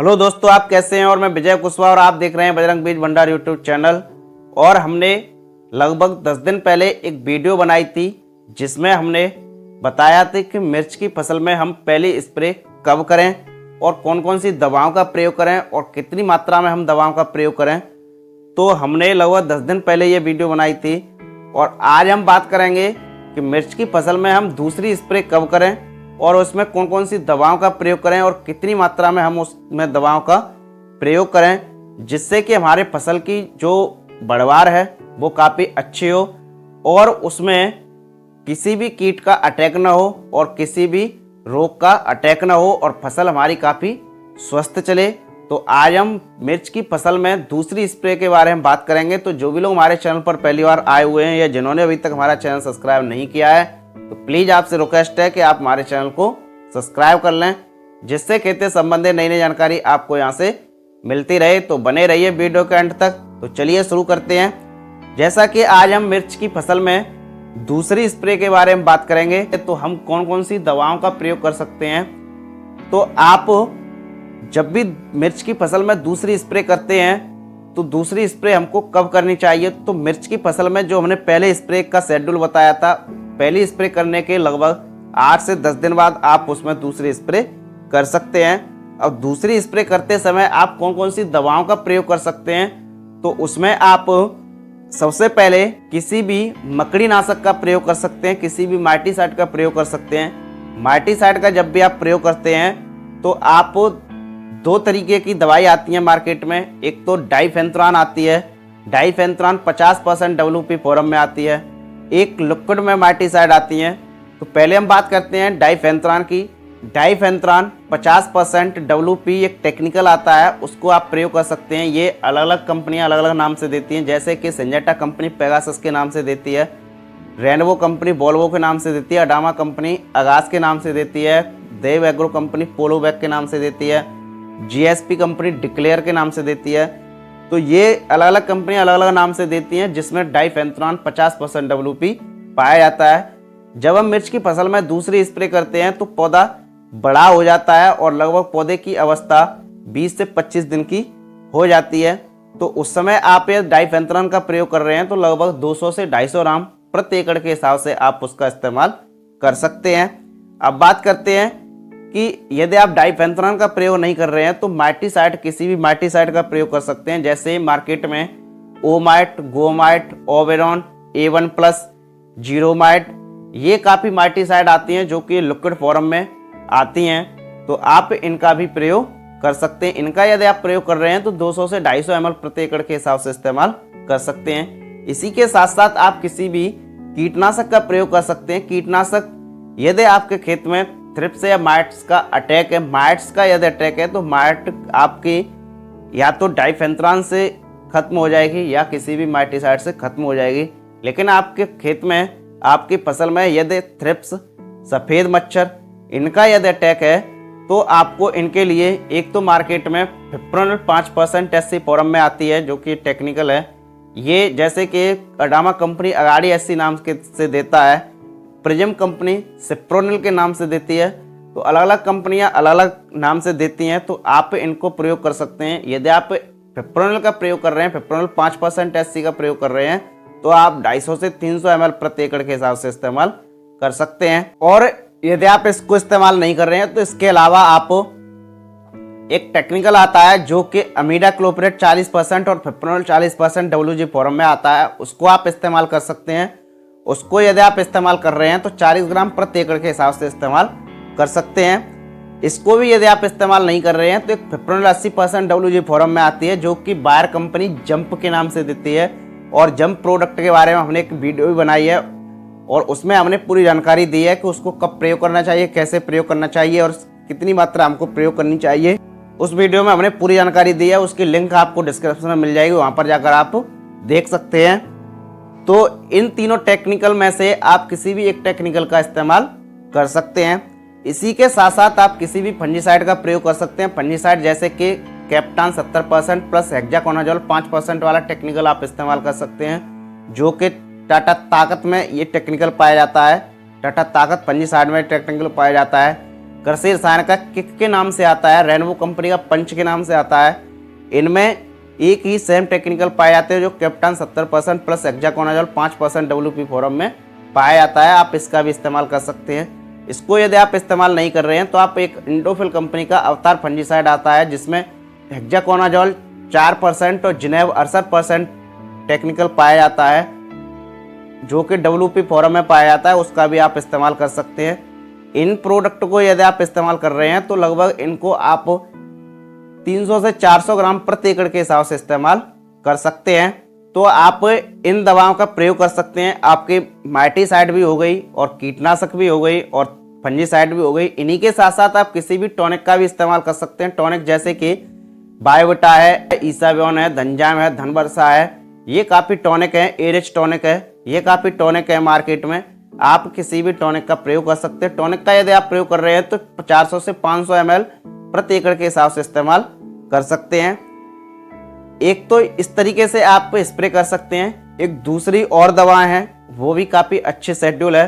Hello दोस्तों, आप कैसे हैं। और मैं विजय कुशवाहा और आप देख रहे हैं बजरंग बीज भंडार यूट्यूब चैनल। और हमने लगभग 10 दिन पहले एक वीडियो बनाई थी जिसमें हमने बताया था कि मिर्च की फसल में हम पहली स्प्रे कब करें और कौन कौन सी दवाओं का प्रयोग करें और कितनी मात्रा में हम दवाओं का प्रयोग करें। तो हमने लगभग 10 दिन पहले ये वीडियो बनाई थी और आज हम बात करेंगे कि मिर्च की फसल में हम दूसरी स्प्रे कब करें और उसमें कौन कौन सी दवाओं का प्रयोग करें और कितनी मात्रा में हम उसमें दवाओं का प्रयोग करें, जिससे कि हमारे फसल की जो बढ़वार है वो काफ़ी अच्छी हो और उसमें किसी भी कीट का अटैक ना हो और किसी भी रोग का अटैक ना हो और फसल हमारी काफ़ी स्वस्थ चले। तो आज हम मिर्च की फसल में दूसरी स्प्रे के बारे में बात करेंगे। तो जो भी लोग हमारे चैनल पर पहली बार आए हुए हैं या जिन्होंने अभी तक हमारा चैनल सब्सक्राइब नहीं किया है तो प्लीज़ आपसे रिक्वेस्ट है कि आप हमारे चैनल को सब्सक्राइब कर लें, जिससे खेती संबंधित नई नई जानकारी आपको यहाँ से मिलती रहे। तो बने रहिए वीडियो के अंत तक। तो चलिए शुरू करते हैं। जैसा कि आज हम मिर्च की फसल में दूसरी स्प्रे के बारे में बात करेंगे तो हम कौन कौन सी दवाओं का प्रयोग कर सकते हैं। तो आप जब भी मिर्च की फसल में दूसरी स्प्रे करते हैं तो दूसरी स्प्रे हमको कब करनी चाहिए। तो मिर्च की फसल में जो हमने पहले स्प्रे का शेड्यूल बताया था, पहली स्प्रे करने के लगभग 8 से 10 दिन बाद आप उसमें दूसरी स्प्रे कर सकते हैं। अब दूसरी स्प्रे करते समय आप कौन कौन सी दवाओं का प्रयोग कर सकते हैं। तो उसमें आप सबसे पहले किसी भी मकड़ी नाशक का प्रयोग कर सकते हैं, किसी भी माइटीसाइड का प्रयोग कर सकते हैं। माइटीसाइड का जब भी आप प्रयोग करते हैं तो आप 2 तरीके की दवाई आती है मार्केट में। एक तो डाइफेंथ्रान आती है, डाइफेंथ्रान 50% WP फॉर्म में आती है। एक लिक्विड में माइटीसाइड आती हैं। तो पहले हम बात करते हैं डाइफेंथ्रान की। डाइफेंथ्रान 50% WP एक टेक्निकल आता है, उसको आप प्रयोग कर सकते हैं। ये अलग अलग कंपनियां अलग अलग नाम से देती हैं, जैसे कि सिंजेंटा कंपनी पेगासस के नाम से देती है, रेनवो कंपनी वोल्वो के नाम से देती है, अडामा कंपनी अगास के नाम से देती है, देव एग्रो कंपनी पोलोबैक के नाम से देती है, GSP कंपनी डिक्लेयर के नाम से देती है। तो ये अलग अलग कंपनियां अलग अलग नाम से देती हैं, जिसमें डाइफेंथ्रान 50% WP पाया जाता है। जब हम मिर्च की फसल में दूसरी स्प्रे करते हैं तो पौधा बड़ा हो जाता है और लगभग पौधे की अवस्था 20 से 25 दिन की हो जाती है। तो उस समय आप ये डाइफेंथ्रान का प्रयोग कर रहे हैं तो लगभग 200 से 250 ग्राम प्रति एकड़ के हिसाब से आप उसका इस्तेमाल कर सकते हैं। अब बात करते हैं कि यदि आप डाइफेंथ्रान का प्रयोग नहीं कर रहे हैं तो माइटीसाइड, किसी भी माइटीसाइड का प्रयोग कर सकते हैं। जैसे मार्केट में ओमाइट, गोमाइट, ओबेरॉन, A1+, जीरोमाइट, ये काफ़ी माइटीसाइड आती हैं जो कि लिक्विड फॉर्म में आती हैं। तो आप इनका भी प्रयोग कर सकते हैं। इनका यदि आप प्रयोग कर रहे हैं तो 200 से 250 ml प्रति एकड़ के हिसाब से इस्तेमाल कर सकते हैं। इसी के साथ साथ आप किसी भी कीटनाशक का प्रयोग कर सकते हैं। कीटनाशक यदि आपके खेत में थ्रिप्स या माइट्स का अटैक है, माइट्स का यदि अटैक है तो माइट आपकी या तो डाइफेंथ्रान से खत्म हो जाएगी या किसी भी माइटीसाइड से खत्म हो जाएगी। लेकिन आपके खेत में, आपकी फसल में यदि थ्रिप्स, सफ़ेद मच्छर, इनका यदि अटैक है तो आपको इनके लिए एक तो मार्केट में फिप्रोनिल 5% SC फॉर्म में आती है जो कि टेक्निकल है। ये जैसे कि अडामा कंपनी अगाड़ी SC नाम के से देता है, प्रिज्म कंपनी सिप्रोनिल के नाम से देती है। तो अलग अलग कंपनियां अलग अलग नाम से देती हैं, तो आप इनको प्रयोग कर सकते हैं। यदि आप फिप्रोनिल का प्रयोग कर रहे हैं, फिप्रोनिल 5% SC का प्रयोग कर रहे हैं तो आप 250 से 300 ml प्रति एकड़ के हिसाब से इस्तेमाल कर सकते हैं। और यदि आप इसको इस्तेमाल नहीं कर रहे हैं तो इसके अलावा आप एक टेक्निकल आता है जो कि अमीडाक्लोप्रिड 40% और फिप्रोनिल 40% WG फॉर्म में आता है, उसको आप इस्तेमाल कर सकते हैं। उसको यदि आप इस्तेमाल कर रहे हैं तो 40 ग्राम प्रति एकड़ के हिसाब से इस्तेमाल कर सकते हैं। इसको भी यदि आप इस्तेमाल नहीं कर रहे हैं तो एक फिप्रोनिल 80% WG फॉर्म में आती है जो कि बायर कंपनी जंप के नाम से देती है। और जंप प्रोडक्ट के बारे में हमने एक वीडियो भी बनाई है और उसमें हमने पूरी जानकारी दी है कि उसको कब प्रयोग करना चाहिए, कैसे प्रयोग करना चाहिए और कितनी मात्रा हमको प्रयोग करनी चाहिए। उस वीडियो में हमने पूरी जानकारी दी है, उसकी लिंक आपको डिस्क्रिप्शन में मिल जाएगी, वहाँ पर जाकर आप देख सकते हैं। तो इन तीनों टेक्निकल में से आप किसी भी एक टेक्निकल का इस्तेमाल कर सकते हैं। इसी के साथ साथ आप किसी भी फंजीसाइड का प्रयोग कर सकते हैं। फंजीसाइड जैसे कि कैप्टान 70% प्लस हेक्साकोनाजोल 5% वाला टेक्निकल आप इस्तेमाल कर सकते हैं, जो कि टाटा ताकत में ये टेक्निकल पाया जाता है। टाटा ताकत फंजीसाइड में टेक्निकल पाया जाता है। कृषि रसायन का किक के नाम से आता है, रेनबो कंपनी का पंच के नाम से आता है। इनमें एक ही सेम टेक्निकल पाए जाते हैं जो captain 70% plus hexaconazole 5% WP forum में पाया जाता है। आप इसका भी इस्तेमाल कर सकते हैं। इसको यदि आप इस्तेमाल नहीं कर रहे हैं तो आप एक इंडोफिल कंपनी का अवतार फंजीसाइड आता है जिसमें हेक्साकोनाजोल 4% और जिनेव 68% टेक्निकल पाया जाता है जो कि WP फोरम में पाया जाता है, उसका भी आप इस्तेमाल कर सकते हैं। इन प्रोडक्ट को यदि आप इस्तेमाल कर रहे हैं तो लगभग इनको आप 300 से 400 ग्राम प्रति एकड़ के हिसाब से इस्तेमाल कर सकते हैं। तो आप इन दवाओं का प्रयोग कर सकते हैं। आपकी माइटीसाइड भी हो गई और कीटनाशक भी हो गई और फंजीसाइड भी हो गई। इन्हीं के साथ साथ आप किसी भी टॉनिक का भी इस्तेमाल कर सकते हैं। टॉनिक जैसे कि बायोविटा है, ईसाबियोन है, धनजाम है, धनवर्षा है, ये काफ़ी टॉनिक है। एरिच टॉनिक है, ये काफ़ी टॉनिक है मार्केट में। आप किसी भी टॉनिक का प्रयोग कर सकते हैं। टॉनिक का यदि आप प्रयोग कर रहे हैं तो 400 से 500 ml प्रति एकड़ के हिसाब से इस्तेमाल कर सकते हैं। एक तो इस तरीके से आप स्प्रे कर सकते हैं। एक दूसरी और दवाएं हैं, वो भी काफ़ी अच्छे शेड्यूल है।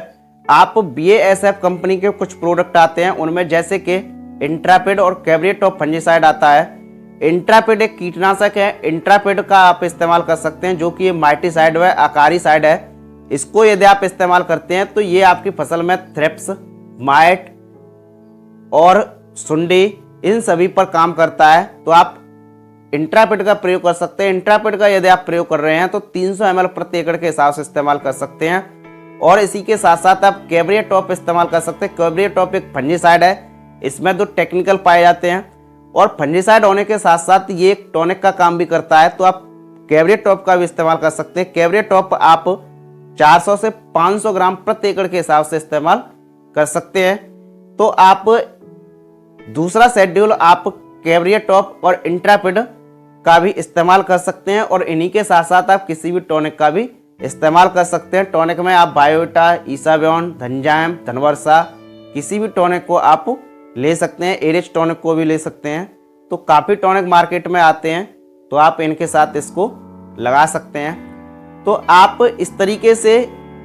आप BASF कंपनी के कुछ प्रोडक्ट आते हैं, उनमें जैसे कि इंट्रापिड और कैब्रिएटॉप फंजीसाइड आता है। इंट्रापिड एक कीटनाशक है। इंट्रापिड का आप इस्तेमाल कर सकते हैं जो कि ये माइटीसाइड है, आकारी साइड है। इसको यदि आप इस्तेमाल करते हैं तो ये आपकी फसल में थ्रिप्स, माइट और सुंडी इन सभी पर काम करता है। तो आप इंट्रापिड का प्रयोग कर सकते हैं। इंट्रापिड का यदि आप प्रयोग कर रहे हैं तो 300 ml प्रति एकड़ के हिसाब से इस्तेमाल कर सकते हैं। और इसी के साथ साथ आप कैब्रिएटॉप इस्तेमाल कर सकते हैं। कैब्रिएटॉप एक फंजीसाइड है, इसमें 2 टेक्निकल पाए जाते हैं और फंजीसाइड होने के साथ साथ ये एक टॉनिक का काम भी करता है। तो आप कैब्रिएटॉप का भी इस्तेमाल कर सकते हैं। कैब्रिएटॉप आप 400 से 500 ग्राम प्रति एकड़ के हिसाब से इस्तेमाल कर सकते हैं। तो आप दूसरा शेड्यूल आप कैब्रिएटॉप और इंट्रापिड का भी इस्तेमाल कर सकते हैं और इन्हीं के साथ साथ आप किसी भी टॉनिक का भी इस्तेमाल कर सकते हैं। टॉनिक में आप बायोविटा, ईसाबियोन, धनजाम, धनवर्षा किसी भी टॉनिक को आप ले सकते हैं। एरिच टॉनिक को भी ले सकते हैं। तो काफ़ी टॉनिक मार्केट में आते हैं, तो आप इनके साथ इसको लगा सकते हैं। तो आप इस तरीके से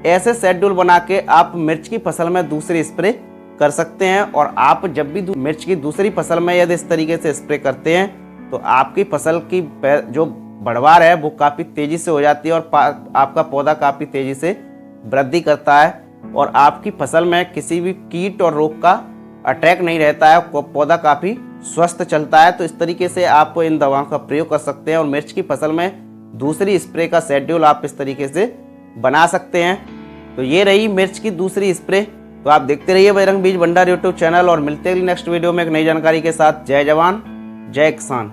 ऐसे शेड्यूल बना के आप मिर्च की फसल में दूसरी स्प्रे कर सकते हैं। और आप जब भी मिर्च की दूसरी फसल में यदि इस तरीके से स्प्रे करते हैं तो आपकी फसल की जो बढ़वार है वो काफ़ी तेज़ी से हो जाती है और आपका पौधा काफ़ी तेज़ी से वृद्धि करता है और आपकी फसल में किसी भी कीट और रोग का अटैक नहीं रहता है। पौधा काफ़ी स्वस्थ चलता है। तो इस तरीके से आप इन दवाओं का प्रयोग कर सकते हैं और मिर्च की फसल में दूसरी स्प्रे का शेड्यूल आप इस तरीके से बना सकते हैं। तो ये रही मिर्च की दूसरी स्प्रे। तो आप देखते रहिए बजरंग बीज भंडार यूट्यूब चैनल और मिलते हैं नेक्स्ट वीडियो में एक नई जानकारी के साथ। जय जवान, जय किसान।